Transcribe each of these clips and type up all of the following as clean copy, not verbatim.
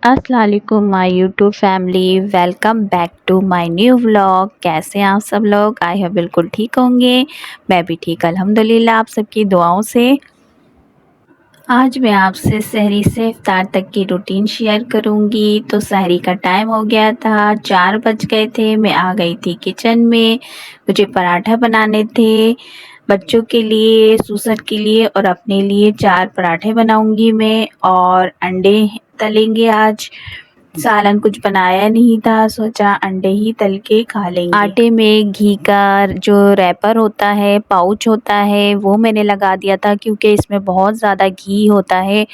अस्सलाम वालेकुम my YouTube family, welcome back to my new vlog. कैसे हैं आप सब लोग? आई होप बिल्कुल ठीक होंगे। मैं भी ठीक अल्हम्दुलिल्लाह, आप सबकी दुआओं से। आज मैं आपसे सहरी से इफ्तार तक की रूटीन शेयर करूंगी। तो सहरी का टाइम हो गया था, 4 बज गए थे। मैं आ गई थी किचन में। मुझे पराठा बनाने थे बच्चों के लिए, सुसर के लिए और अपने लिए 4 पराठे बनाऊंगी मैं और अंडे तलेंगे आज। सालन कुछ बनाया नहीं था, सोचा अंडे ही तल के खा लेंगे। आटे में घी का जो रैपर होता है, पाउच होता है, वो मैंने लगा दिया था क्योंकि इसमें बहुत ज़्यादा घी होता है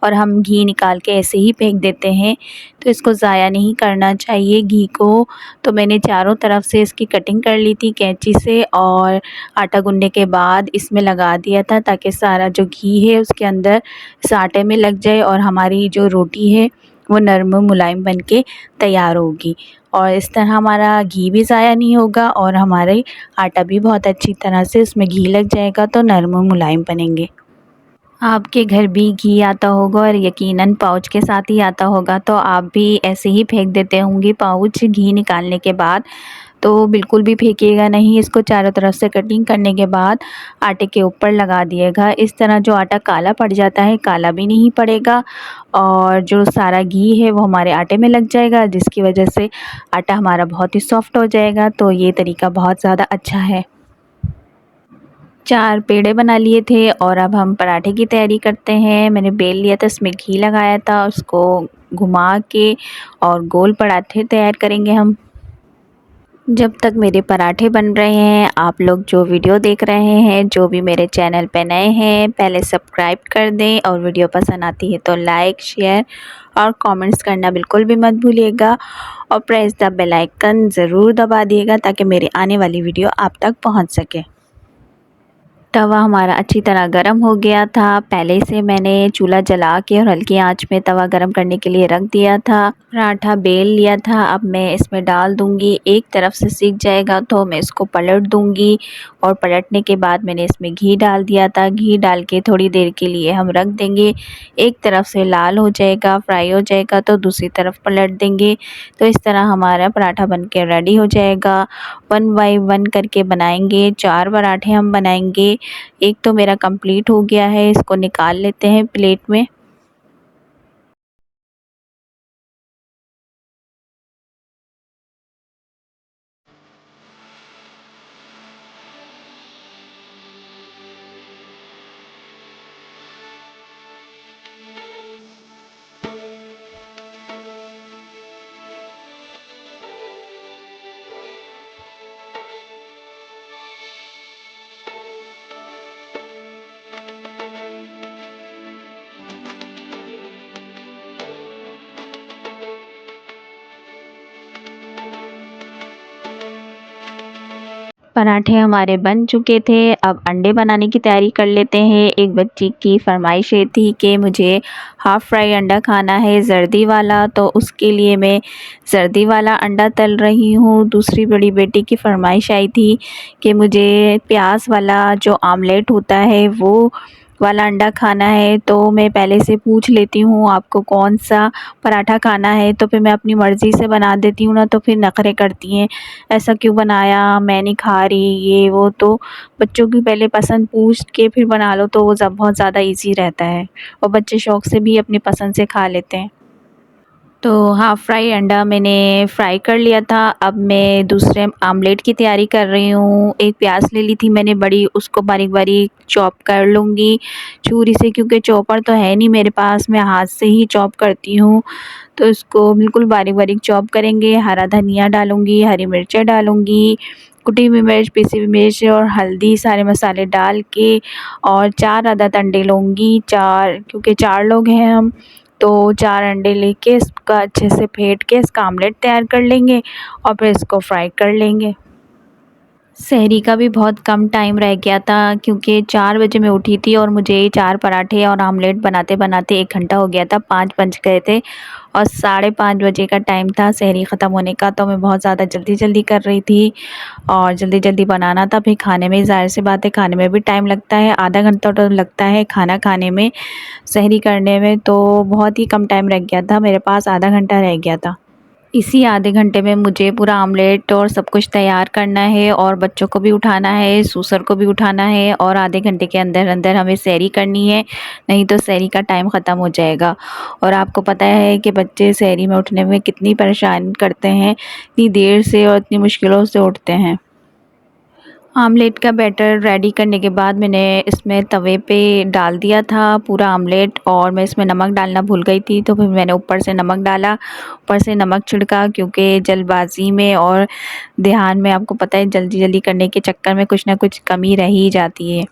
और हम घी निकाल के ऐसे ही फेंक देते हैं, तो इसको ज़ाया नहीं करना चाहिए घी को। तो मैंने चारों तरफ से इसकी कटिंग कर ली थी कैंची से और आटा गूंदने के बाद इसमें लगा दिया था ताकि सारा जो घी है उसके अंदर इस आटे में लग जाए और हमारी जो रोटी है वो नरम मुलायम बन के तैयार होगी। और इस तरह हमारा घी भी ज़ाया नहीं होगा और हमारे आटा भी बहुत अच्छी तरह से उसमें घी लग जाएगा, तो नरम मुलायम बनेंगे। आपके घर भी घी आता होगा और यकीनन पाउच के साथ ही आता होगा, तो आप भी ऐसे ही फेंक देते होंगे पाउच घी निकालने के बाद। तो बिल्कुल भी फेंकिएगा नहीं, इसको चारों तरफ से कटिंग करने के बाद आटे के ऊपर लगा दिएगा। इस तरह जो आटा काला पड़ जाता है, काला भी नहीं पड़ेगा और जो सारा घी है वो हमारे आटे में लग जाएगा, जिसकी वजह से आटा हमारा बहुत ही सॉफ्ट हो जाएगा। तो ये तरीका बहुत ज़्यादा अच्छा है। 4 पेड़े बना लिए थे और अब हम पराठे की तैयारी करते हैं। मैंने बेल लिया था, इसमें घी लगाया था, उसको घुमा के और गोल पराठे तैयार करेंगे हम। जब तक मेरे पराठे बन रहे हैं, आप लोग जो वीडियो देख रहे हैं, जो भी मेरे चैनल पे नए हैं, पहले सब्सक्राइब कर दें और वीडियो पसंद आती है तो लाइक, शेयर और कमेंट्स करना बिल्कुल भी मत भूलिएगा और प्रेस द बेल आइकन ज़रूर दबा दिएगा ताकि मेरी आने वाली वीडियो आप तक पहुंच सके। तवा हमारा अच्छी तरह गर्म हो गया था। पहले से मैंने चूल्हा जला के और हल्की आंच में तवा गर्म करने के लिए रख दिया था। पराठा बेल लिया था, अब मैं इसमें डाल दूंगी। एक तरफ से सिक जाएगा तो मैं इसको पलट दूंगी और पलटने के बाद मैंने इसमें घी डाल दिया था। घी डाल के थोड़ी देर के लिए हम रख देंगे। एक तरफ से लाल हो जाएगा, फ्राई हो जाएगा तो दूसरी तरफ पलट देंगे। तो इस तरह हमारा पराठा बन के रेडी हो जाएगा। 1 बाय 1 करके बनाएंगे, 4 पराठे हम बनाएंगे। एक तो मेरा कंप्लीट हो गया है, इसको निकाल लेते हैं प्लेट में। पराठे हमारे बन चुके थे, अब अंडे बनाने की तैयारी कर लेते हैं। एक बच्ची की फरमाइश ये थी कि मुझे हाफ़ फ्राई अंडा खाना है, जर्दी वाला, तो उसके लिए मैं जर्दी वाला अंडा तल रही हूँ। दूसरी बड़ी बेटी की फरमाइश आई थी कि मुझे प्याज वाला जो आमलेट होता है वो वाला अंडा खाना है। तो मैं पहले से पूछ लेती हूँ आपको कौन सा पराठा खाना है, तो फिर मैं अपनी मर्ज़ी से बना देती हूँ ना, तो फिर नखरे करती हैं, ऐसा क्यों बनाया, मैं नहीं खा रही, ये वो। तो बच्चों की पहले पसंद पूछ के फिर बना लो तो वो बहुत ज़्यादा ईज़ी रहता है और बच्चे शौक़ से भी अपनी पसंद से खा लेते हैं। तो हाफ़ फ्राई अंडा मैंने फ्राई कर लिया था। अब मैं दूसरे आमलेट की तैयारी कर रही हूँ। एक प्याज ले ली थी मैंने बड़ी, उसको बारीक बारीक चॉप कर लूँगी छुरी से, क्योंकि चॉपर तो है नहीं मेरे पास, मैं हाथ से ही चॉप करती हूँ। तो इसको बिल्कुल बारीक बारीक चॉप करेंगे। हरा धनिया डालूँगी, हरी मिर्चें डालूँगी, कुटी हुई मिर्च, पिसी हुई मिर्च और हल्दी, सारे मसाले डाल के और 4 अदद अंडे लूँगी। 4, क्योंकि 4 लोग हैं हम, तो 4 अंडे लेके इसका अच्छे से फेंट के इसका आमलेट तैयार कर लेंगे और फिर इसको फ्राई कर लेंगे। सहरी का भी बहुत कम टाइम रह गया था क्योंकि 4 बजे मैं उठी थी और मुझे 4 पराठे और आमलेट बनाते बनाते 1 घंटा हो गया था, 5 बज गए थे और 5:30 बजे का टाइम था सहरी ख़त्म होने का, तो मैं बहुत ज़्यादा जल्दी-जल्दी कर रही थी और जल्दी-जल्दी बनाना था। फिर खाने में ज़ाहिर-सी बात है खाने में भी टाइम लगता है, आधा घंटा तो लगता है खाना खाने में, सहरी करने में, तो बहुत ही कम टाइम रह गया था, मेरे पास आधा घंटा रह गया था। इसी आधे घंटे में मुझे पूरा आमलेट और सब कुछ तैयार करना है और बच्चों को भी उठाना है, सूसर को भी उठाना है और आधे घंटे के अंदर-अंदर हमें सहरी करनी है, नहीं तो सहरी का टाइम ख़त्म हो जाएगा। और आपको पता है कि बच्चे सहरी में उठने में कितनी परेशान करते हैं, इतनी देर से और इतनी मुश्किलों से उठते हैं। आमलेट का बैटर रेडी करने के बाद मैंने इसमें तवे पे डाल दिया था पूरा आमलेट और मैं इसमें नमक डालना भूल गई थी, तो फिर मैंने ऊपर से नमक डाला, ऊपर से नमक छिड़का क्योंकि जल्दबाज़ी में और ध्यान में आपको पता है जल्दी-जल्दी करने के चक्कर में कुछ ना कुछ कमी रह ही जाती है।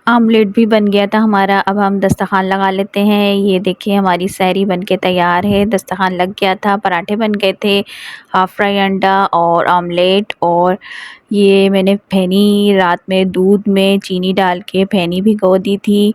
आमलेट भी बन गया था हमारा, अब हम दस्तरख़्वान लगा लेते हैं। ये देखिए हमारी सहरी बन के तैयार है, दस्तरख़्वान लग गया था, पराठे बन गए थे, हाफ़ फ्राई अंडा और आमलेट और ये मैंने फेनी रात में दूध में चीनी डाल के फेनी भिगो दी थी,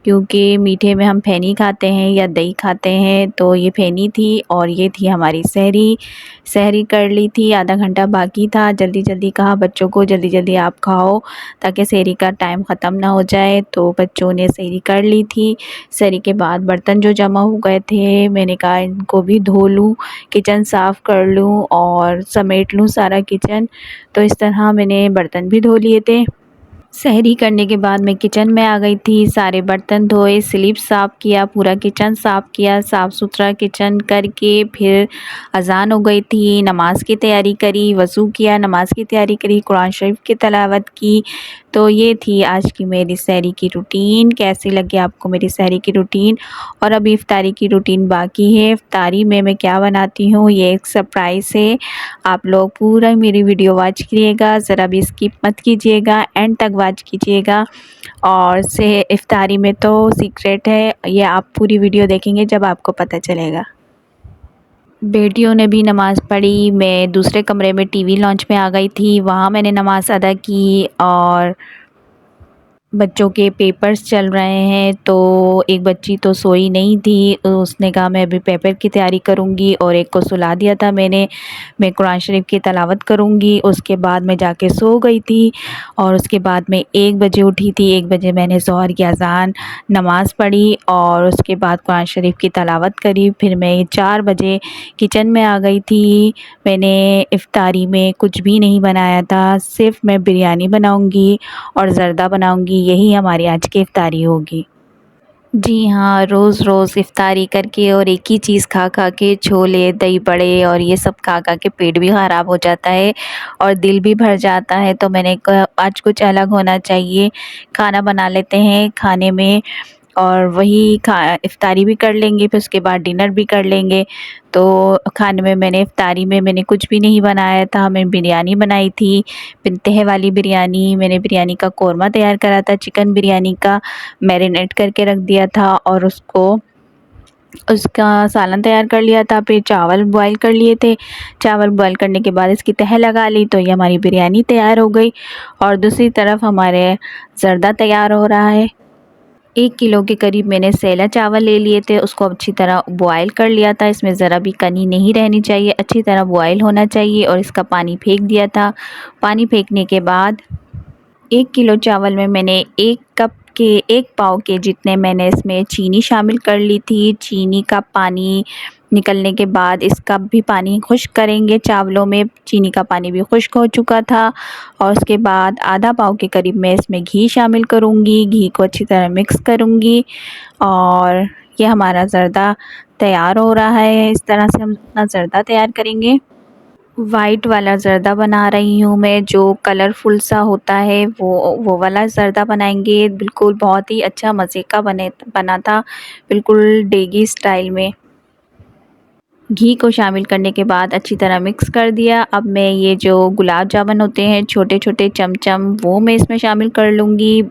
क्योंकि मीठे में हम फेनी खाते हैं या दही खाते हैं, तो ये फेनी थी और ये थी हमारी सहरी। सहरी कर ली थी, आधा घंटा बाकी था, जल्दी-जल्दी कहा बच्चों को जल्दी-जल्दी आप खाओ ताकि सहरी का टाइम ख़त्म ना हो जाए, तो बच्चों ने सहरी कर ली थी। सहरी के बाद बर्तन जो जमा हो गए थे, मैंने कहा इनको भी धो लूँ, किचन साफ़ कर लूँ और समेट लूँ सारा किचन, तो इस तरह मैंने बर्तन भी धो लिए थे। सहरी करने के बाद मैं किचन में आ गई थी, सारे बर्तन धोए, स्लिप साफ़ किया, पूरा किचन साफ़ किया, साफ़-सुथरा किचन करके फिर अज़ान हो गई थी, नमाज़ की तैयारी करी, वज़ू किया, नमाज़ की तैयारी करी, कुरान शरीफ की तिलावत की। तो ये थी आज की मेरी सहरी की रूटीन। कैसी लगी आपको मेरी सहरी की रूटीन? और अभी इफ्तारी की रूटीन बाकी है। इफ्तारी में मैं क्या बनाती हूँ ये एक सरप्राइज़ है। आप लोग पूरा मेरी वीडियो वॉच करिएगा, ज़रा भी स्किप मत कीजिएगा, एंड तक वॉच कीजिएगा। और से इफ्तारी में तो सीक्रेट है, ये आप पूरी वीडियो देखेंगे जब आपको पता चलेगा। बेटियों ने भी नमाज़ पढ़ी, मैं दूसरे कमरे में टीवी लॉन्च में आ गई थी, वहाँ मैंने नमाज़ अदा की और बच्चों के पेपर्स चल रहे हैं, तो एक बच्ची तो सोई नहीं थी, उसने कहा मैं अभी पेपर की तैयारी करूँगी और एक को सुला दिया था मैंने, मैं कुरान शरीफ की तिलावत करूँगी, उसके बाद मैं जाके सो गई थी और उसके बाद मैं 1 बजे उठी थी, 1 बजे मैंने ज़ोहर की अज़ान नमाज़ पढ़ी और उसके बाद कुरान शरीफ की तिलावत करी, फिर मैं 4 बजे किचन में आ गई थी। मैंने इफ्तारी में कुछ भी नहीं बनाया था, सिर्फ़ मैं बिरयानी बनाऊँगी और ज़र्दा बनाऊँगी, यही हमारी आज की इफ्तारी होगी। जी हाँ, रोज़-रोज़ इफ्तारी करके और एक ही चीज़ खा-खा के छोले, दही बड़े और ये सब खा-खा के पेट भी ख़राब हो जाता है और दिल भी भर जाता है, तो मैंने कहा आज कुछ अलग होना चाहिए, खाना बना लेते हैं खाने में और वही खा इफ्तारी भी कर लेंगे, फिर उसके बाद डिनर भी कर लेंगे। तो खाने में मैंने इफ्तारी में मैंने कुछ भी नहीं बनाया था, मैं बिरयानी बनाई थी, फिर तह वाली बिरयानी, मैंने बिरयानी का कोरमा तैयार करा था, चिकन बिरयानी का मैरिनेट करके रख दिया था और उसका सालन तैयार कर लिया था, फिर चावल बॉयल कर लिए थे, चावल बॉयल करने के बाद इसकी तह लगा ली, तो ये हमारी बिरयानी तैयार हो गई और दूसरी तरफ हमारे ज़र्दा तैयार हो रहा है। 1 किलो के करीब मैंने सेला चावल ले लिए थे, उसको अच्छी तरह बॉयल कर लिया था, इसमें ज़रा भी कनी नहीं रहनी चाहिए, अच्छी तरह बॉयल होना चाहिए और इसका पानी फेंक दिया था। पानी फेंकने के बाद 1 किलो चावल में मैंने 1 कप के 1 पाव के जितने मैंने इसमें चीनी शामिल कर ली थी। चीनी का पानी निकलने के बाद इसका भी पानी खुश्क करेंगे चावलों में, चीनी का पानी भी खुश्क हो चुका था और उसके बाद आधा पाव के करीब मैं इसमें घी शामिल करूँगी, घी को अच्छी तरह मिक्स करूँगी और ये हमारा ज़र्दा तैयार हो रहा है। इस तरह से हम अपना ज़र्दा तैयार करेंगे। वाइट वाला ज़र्दा बना रही हूँ मैं, जो कलरफुल सा होता है वो वाला ज़र्दा बनाएंगे, बिल्कुल बहुत ही अच्छा मज़े का बना था, बिल्कुल देगी स्टाइल में। घी को शामिल करने के बाद अच्छी तरह मिक्स कर दिया। अब मैं ये जो गुलाब जामुन होते हैं छोटे-छोटे चमचम, वो मैं इसमें शामिल कर लूँगी।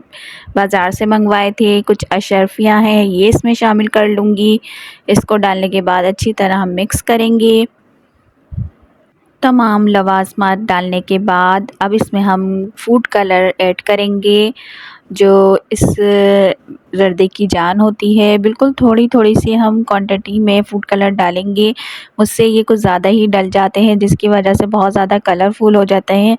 बाज़ार से मंगवाए थे, कुछ अशरफियाँ हैं ये इसमें शामिल कर लूँगी। इसको डालने के बाद अच्छी तरह हम मिक्स करेंगे। तमाम लवाज़मात डालने के बाद अब इसमें हम फूड कलर ऐड करेंगे। जो इस ज़र्दे की जान होती है, बिल्कुल थोड़ी-थोड़ी सी हम क्वांटिटी में फूड कलर डालेंगे। मुझसे ये कुछ ज़्यादा ही डल जाते हैं जिसकी वजह से बहुत ज़्यादा कलरफुल हो जाते हैं।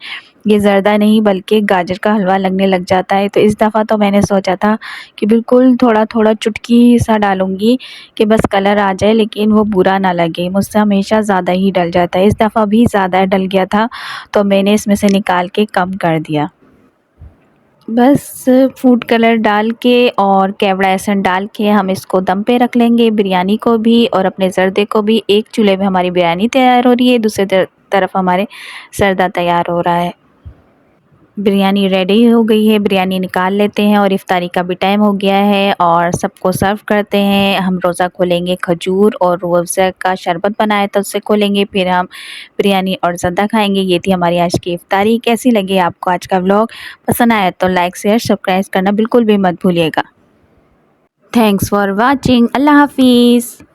ये ज़र्दा नहीं बल्कि गाजर का हलवा लगने लग जाता है। तो इस दफ़ा तो मैंने सोचा था कि बिल्कुल थोड़ा-थोड़ा चुटकी सा डालूँगी कि बस कलर आ जाए लेकिन वो बुरा ना लगे। मुझसे हमेशा ज़्यादा ही डल जाता है। इस दफ़ा भी ज़्यादा डल गया था तो मैंने इसमें से निकाल के कम कर दिया। बस फूड कलर डाल के और केवड़ा एहसन डाल के हम इसको दम पे रख लेंगे बिरयानी को भी और अपने ज़र्दे को भी। एक चूल्हे में हमारी बिरयानी तैयार हो रही है, दूसरी तरफ हमारे ज़र्दा तैयार हो रहा है। बिरयानी रेडी हो गई है, बिरयानी निकाल लेते हैं और इफ्तारी का भी टाइम हो गया है और सबको सर्व करते हैं। हम रोज़ा खोलेंगे खजूर और रूह अफ़ज़ा का शरबत बनाया था उससे खोलेंगे, फिर हम बिरयानी और ज़र्दा खाएँगे। ये थी हमारी आज की इफ्तारी। कैसी लगी आपको आज का व्लॉग? पसंद आया तो लाइक, शेयर, सब्सक्राइब करना बिल्कुल भी मत भूलिएगा। Thanks for watching. अल्लाह हाफ़िज़।